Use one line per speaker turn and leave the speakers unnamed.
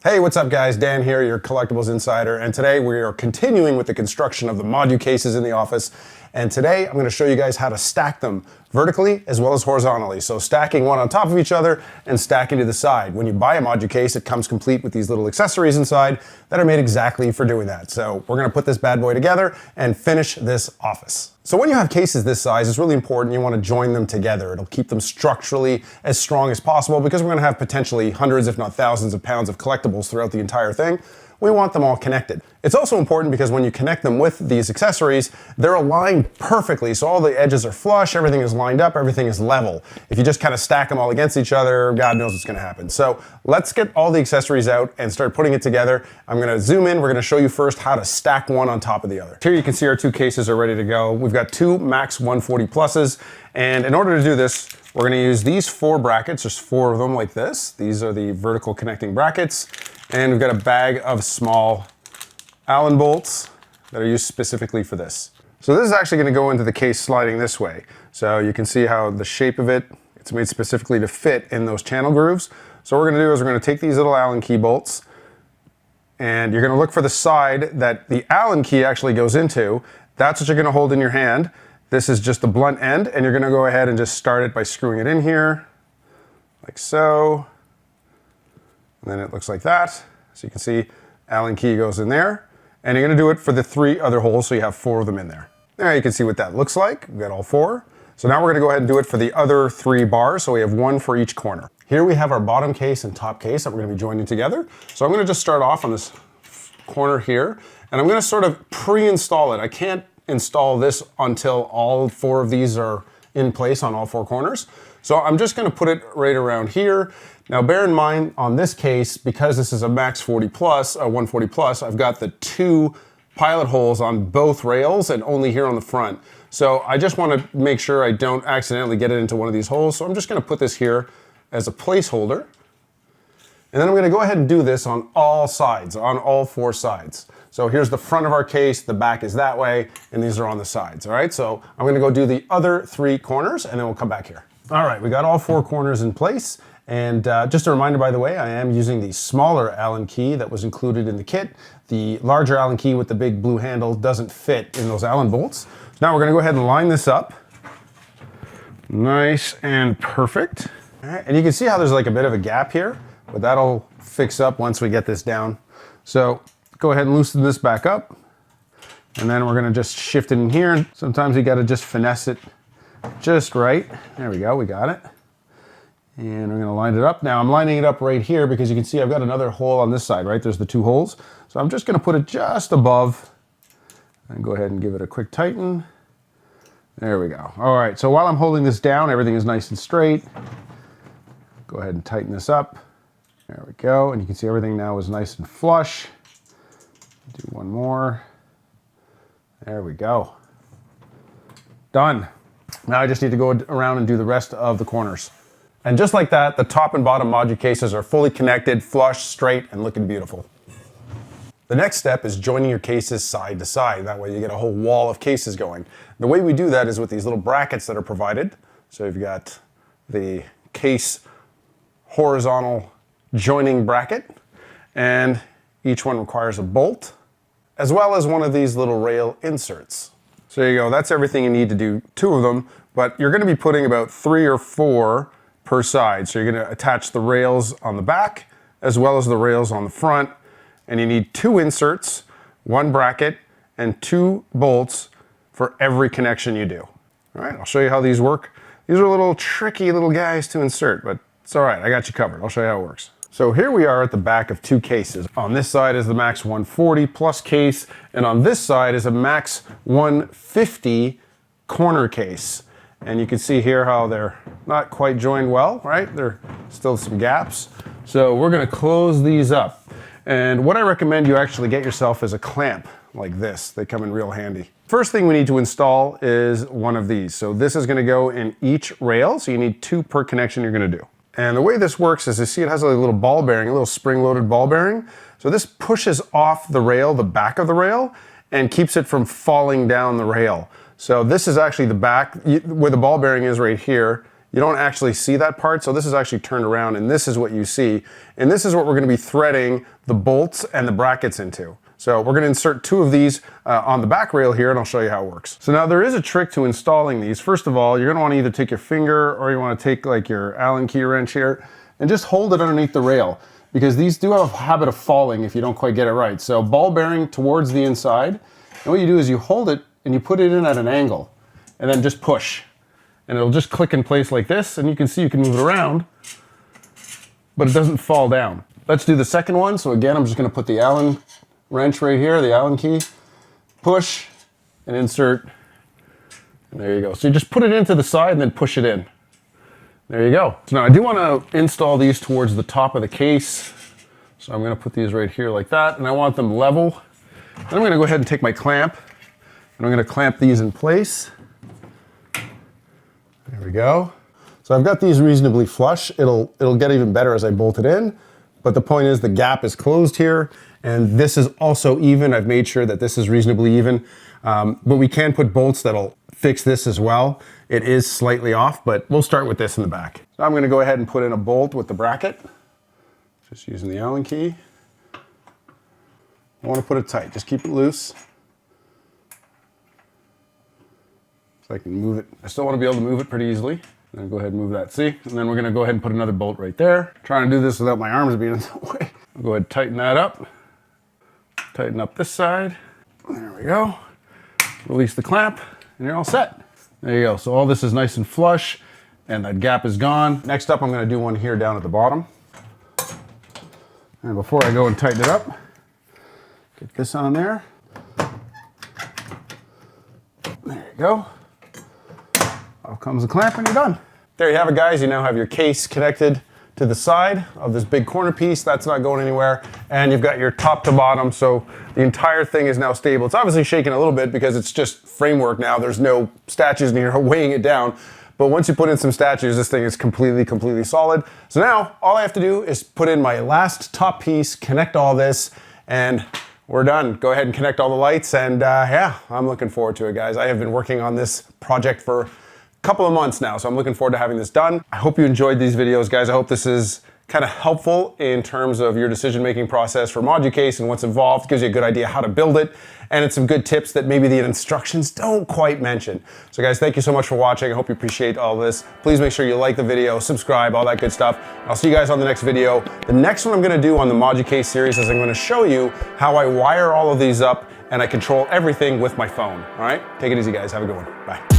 Hey, what's up guys? Dan here, your Collectibles Insider, and today we are continuing with the construction of the Moducases in the office. And today I'm going to show you guys how to stack them vertically as well as horizontally. So stacking one on top of each other and stacking to the side. When you buy a Moducase, it comes complete with these little accessories inside that are made exactly for doing that. So we're going to put this bad boy together and finish this office. So when you have cases this size, it's really important you want to join them together. It'll keep them structurally as strong as possible because we're going to have potentially hundreds, if not thousands of pounds of collectibles throughout the entire thing. We want them all connected. It's also important because when you connect them with these accessories, they're aligned perfectly. So all the edges are flush, everything is lined up, everything is level. If you just kind of stack them all against each other, God knows what's gonna happen. So let's get all the accessories out and start putting it together. I'm gonna zoom in, we're gonna show you first how to stack one on top of the other. Here you can see our two cases are ready to go. We've got two Max 140 pluses. And in order to do this, we're gonna use these four brackets. There's four of them like this. These are the vertical connecting brackets. And we've got a bag of small Allen bolts that are used specifically for this. So this is actually going to go into the case sliding this way. So you can see how the shape of it's made specifically to fit in those channel grooves. So what we're going to do is we're going to take these little Allen key bolts and you're going to look for the side that the Allen key actually goes into. That's what you're going to hold in your hand. This is just the blunt end and you're going to go ahead and just start it by screwing it in here like so. And then it looks like that. So you can see Allen key goes in there. And you're gonna do it for the three other holes, so you have four of them in there. There you can see what that looks like. We've got all four. So now we're gonna go ahead and do it for the other three bars, so we have one for each corner. Here we have our bottom case and top case that we're gonna be joining together. So I'm gonna just start off on this corner here, and I'm gonna sort of pre-install it. I can't install this until all four of these are in place on all four corners. So I'm just gonna put it right around here. Now bear in mind on this case, because this is a Max 40 plus, a 140 plus, I've got the two pilot holes on both rails and only here on the front. So I just wanna make sure I don't accidentally get it into one of these holes. So I'm just gonna put this here as a placeholder. And then I'm gonna go ahead and do this on all sides, on all four sides. So here's the front of our case, the back is that way, and these are on the sides, all right? So I'm gonna go do the other three corners and then we'll come back here. All right, we got all four corners in place. And just a reminder, by the way, I am using the smaller Allen key that was included in the kit. The larger Allen key with the big blue handle doesn't fit in those Allen bolts. So now we're gonna go ahead and line this up. Nice and perfect. All right, and you can see how there's like a bit of a gap here, but that'll fix up once we get this down. So go ahead and loosen this back up. And then we're gonna just shift it in here. Sometimes you gotta just finesse it just right. There we go, we got it. And I'm gonna line it up. Now I'm lining it up right here because you can see I've got another hole on this side, right? There's the two holes. So I'm just gonna put it just above and go ahead and give it a quick tighten. There we go. All right, so while I'm holding this down, everything is nice and straight. Go ahead and tighten this up. There we go. And you can see everything now is nice and flush. Do one more. There we go. Done. Now I just need to go around and do the rest of the corners. And just like that, the top and bottom Moducases are fully connected, flush, straight, and looking beautiful. The next step is joining your cases side to side. That way you get a whole wall of cases going. The way we do that is with these little brackets that are provided. So you've got the case horizontal joining bracket, and each one requires a bolt, as well as one of these little rail inserts. So there you go, that's everything you need to do, two of them, but you're gonna be putting about 3 or 4 per side. So you're gonna attach the rails on the back as well as the rails on the front. And you need 2 inserts, 1 bracket, and 2 bolts for every connection you do. All right, I'll show you how these work. These are little tricky little guys to insert, but it's all right, I got you covered. I'll show you how it works. So here we are at the back of 2 cases. On this side is the Max 140 plus case, and on this side is a Max 150 corner case. And you can see here how they're not quite joined well, right? There's still some gaps. So we're gonna close these up. And what I recommend you actually get yourself is a clamp like this. They come in real handy. First thing we need to install is one of these. So this is gonna go in each rail. So you need 2 per connection you're gonna do. And the way this works is you see it has a little ball bearing, a little spring-loaded ball bearing. So this pushes off the rail, the back of the rail, and keeps it from falling down the rail. So this is actually the back, where the ball bearing is right here, you don't actually see that part. So this is actually turned around and this is what you see. And this is what we're gonna be threading the bolts and the brackets into. So we're gonna insert 2 of these on the back rail here and I'll show you how it works. So now there is a trick to installing these. First of all, you're gonna wanna either take your finger or you wanna take like your Allen key wrench here and just hold it underneath the rail, because these do have a habit of falling if you don't quite get it right. So ball bearing towards the inside, and what you do is you hold it and you put it in at an angle and then just push. And it'll just click in place like this, and you can see you can move it around, but it doesn't fall down. Let's do the second one. So again, I'm just gonna put the Allen wrench right here, the Allen key, push and insert, and there you go. So you just put it into the side and then push it in. There you go. So now I do wanna install these towards the top of the case. So I'm gonna put these right here like that, and I want them level. Then I'm gonna go ahead and take my clamp, and I'm gonna clamp these in place. There we go. So I've got these reasonably flush. It'll get even better as I bolt it in, but the point is the gap is closed here, and this is also even. I've made sure that this is reasonably even, but we can put bolts that'll fix this as well. It is slightly off, but we'll start with this in the back. So I'm gonna go ahead and put in a bolt with the bracket, just using the Allen key. I wanna put it tight, just keep it loose. So I can move it. I still want to be able to move it pretty easily. And then go ahead and move that, see? And then we're gonna go ahead and put another bolt right there. Trying to do this without my arms being in the way. I'll go ahead and tighten that up. Tighten up this side. There we go. Release the clamp, and you're all set. There you go. So all this is nice and flush, and that gap is gone. Next up, I'm gonna do one here down at the bottom. And before I go and tighten it up, get this on there. There you go. Off comes the clamp and you're done. There you have it, guys. You now have your case connected to the side of this big corner piece. That's not going anywhere. And you've got your top to bottom, so the entire thing is now stable. It's obviously shaking a little bit because it's just framework now. There's no statues in here weighing it down. But once you put in some statues, this thing is completely solid. So now all I have to do is put in my last top piece, connect all this, and we're done. Go ahead and connect all the lights, and yeah, I'm looking forward to it, guys. I have been working on this project for a couple of months now, so I'm looking forward to having this done. I hope you enjoyed these videos, guys. I hope this is kind of helpful in terms of your decision-making process for Moducase and what's involved. Gives you a good idea how to build it, and it's some good tips that maybe the instructions don't quite mention. So guys, thank you so much for watching. I hope you appreciate all this. Please make sure you like the video, subscribe, all that good stuff. I'll see you guys on the next video. The next one I'm gonna do on the Moducase series is I'm gonna show you how I wire all of these up and I control everything with my phone. All right, take it easy, guys. Have a good one. Bye.